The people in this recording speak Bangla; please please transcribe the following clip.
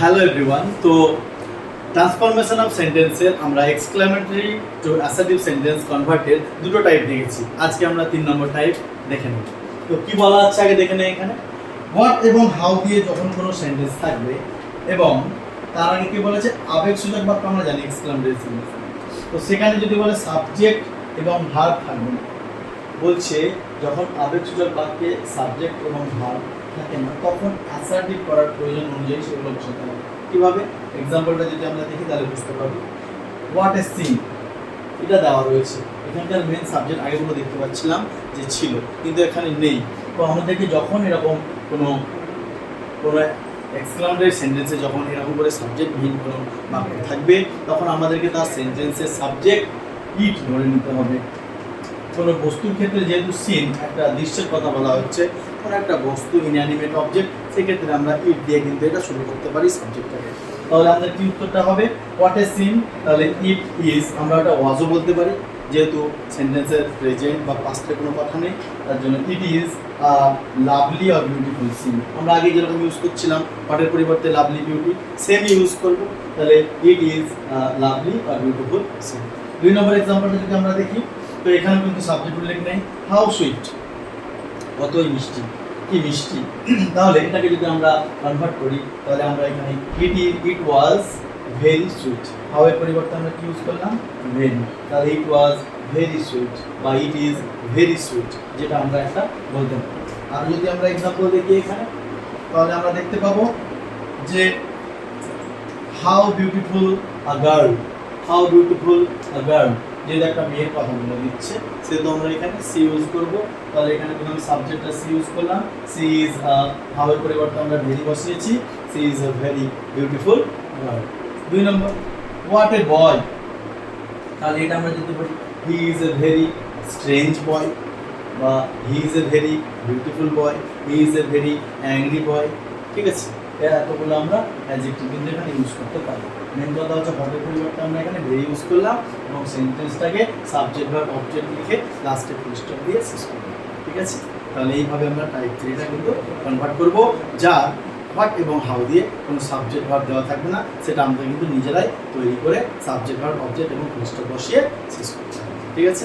Hello everyone. তো ট্রান্সফরমেশন অফ সেন্টেন্সের আমরা এক্সক্লেমেটরি টু অ্যাসার্টিভ সেন্টেন্স কনভার্টের দুটো টাইপ দেখেছি। আজকে আমরা 3 নম্বর টাইপ দেখে নেব। তো কি বলা আছে আগে দেখে নেই। এখানে হোয়াট এবং হাউ দিয়ে যখন কোনো সেন্টেন্স থাকবে এবং তার আগে কি বলেছে আবেগসূচক বাক্য আমরা জানি এক্সক্লেমেটরি সেন্টেন্স। তো সেখানে যদি বলে সাবজেক্ট এবং ভার্ব থাকবে না, বলছে যখন আবেগসূচক বাক্যে সাবজেক্ট এবং ভার্ব থাকে না তখন অ্যাসার্টিভ করার প্রয়োজন অনুযায়ী সেগুলো বসাতে হবে। কীভাবে? এক্সাম্পলটা যদি আমরা দেখি তাহলে বুঝতে পারবো। হোয়াট এ সিন এটা দেওয়া রয়েছে, এখানকার মেন সাবজেক্ট আগেগুলো দেখতে পাচ্ছিলাম যে ছিল, কিন্তু এখানে নেই। তো আমাদেরকে যখন এরকম কোনো এক্সক্লেমেটরি সেন্টেন্সে যখন এরকম করে সাবজেক্টবিহীন কোনো বাক্য থাকবে তখন আমাদেরকে তার সেন্টেন্সের সাবজেক্ট ইট ধরে নিতে হবে। কোনো বস্তুর ক্ষেত্রে যেহেতু সিন একটা দৃশ্যের কথা বলা হচ্ছে, কোনো একটা বস্তু ইনঅ্যানিমেট অবজেক্ট, সেক্ষেত্রে আমরা ইট দিয়ে কিন্তু এটা শুরু করতে পারি সাবজেক্টটাকে। তাহলে আমাদের কি উত্তরটা হবে? হোয়াট এ সিন, তাহলে ইট ইজ আমরা ওটা ওয়াজও বলতে পারি, যেহেতু সেন্টেন্সের প্রেজেন্ট বা পাস্টের কোনো কথা নেই, তার জন্য it is lovely or beautiful scene. আমরা আগে যেরকম ইউজ করছিলাম হোয়াটের পরিবর্তে লাভলি বিউটি, সেম ইউজ করবো। তাহলে it is lovely or beautiful scene. 2 নম্বর এক্সাম্পলটা যদি আমরা দেখি, তো এখানে কিন্তু সাবজেক্ট উল্লেখ নেই। হাউ সুইট, কতই মিষ্টি, কি মিষ্টি। তাহলে এটাকে যদি আমরা কনভার্ট করি তাহলে আমরা এখানে ইট ওয়াজ ভেরি সুইট, হাউ এর পরিবর্তে আমরা কি ইউজ করলাম? ভেরি। তাহলে ইট ওয়াজ ভেরি সুইট বা ইট ইজ ভেরি সুইট, যেটা আমরা একটা বলতে পারি। আর যদি আমরা এক্সাম্পল দেখি এখানে, তাহলে আমরা দেখতে পাবো যে how beautiful a girl, how beautiful a girl, যেহেতু একটা মেয়ের কথা বলে দিচ্ছে সেহেতু আমরা এখানে সি ইউজ করবো। তাহলে এখানে কিন্তু আমি সাবজেক্টটা সি ইউজ করলাম। সি ইজ হাউ এর পরিবর্তে আমরা ভেরি বসিয়েছি। She is a very beautiful girl. 2 number what a boy, তাহলে এটা আমরা যদি বলি he is a very strange boy, বা he is a very beautiful boy, he is a very angry boy. ঠিক আছে, এতগুলো আমরা অ্যাডজেক্টিভ কিন্তু এখানে ইউজ করতে পারি। মেন কথা হচ্ছে হোয়াটের পরিবর্তে আমরা এখানে ভেরি ইউজ করলাম এবং সেন্টেন্সটাকে সাবজেক্ট ভার্ব অবজেক্ট লিখে লাস্টে ফুল স্টপ দিয়ে শেষ করলাম। ঠিক আছে, তাহলে এইভাবে আমরা টাইপ 3টা কিন্তু কনভার্ট করব, যা হোয়াট এবং হাউ দিয়ে কোনো সাবজেক্ট ভার্ব দেওয়া থাকবে না, সেটা আমরা কিন্তু নিজেরাই তৈরি করে সাবজেক্ট ভার্ব অবজেক্ট এবং ফুল স্টপ বসিয়ে শেষ করতে হবে। ঠিক আছে।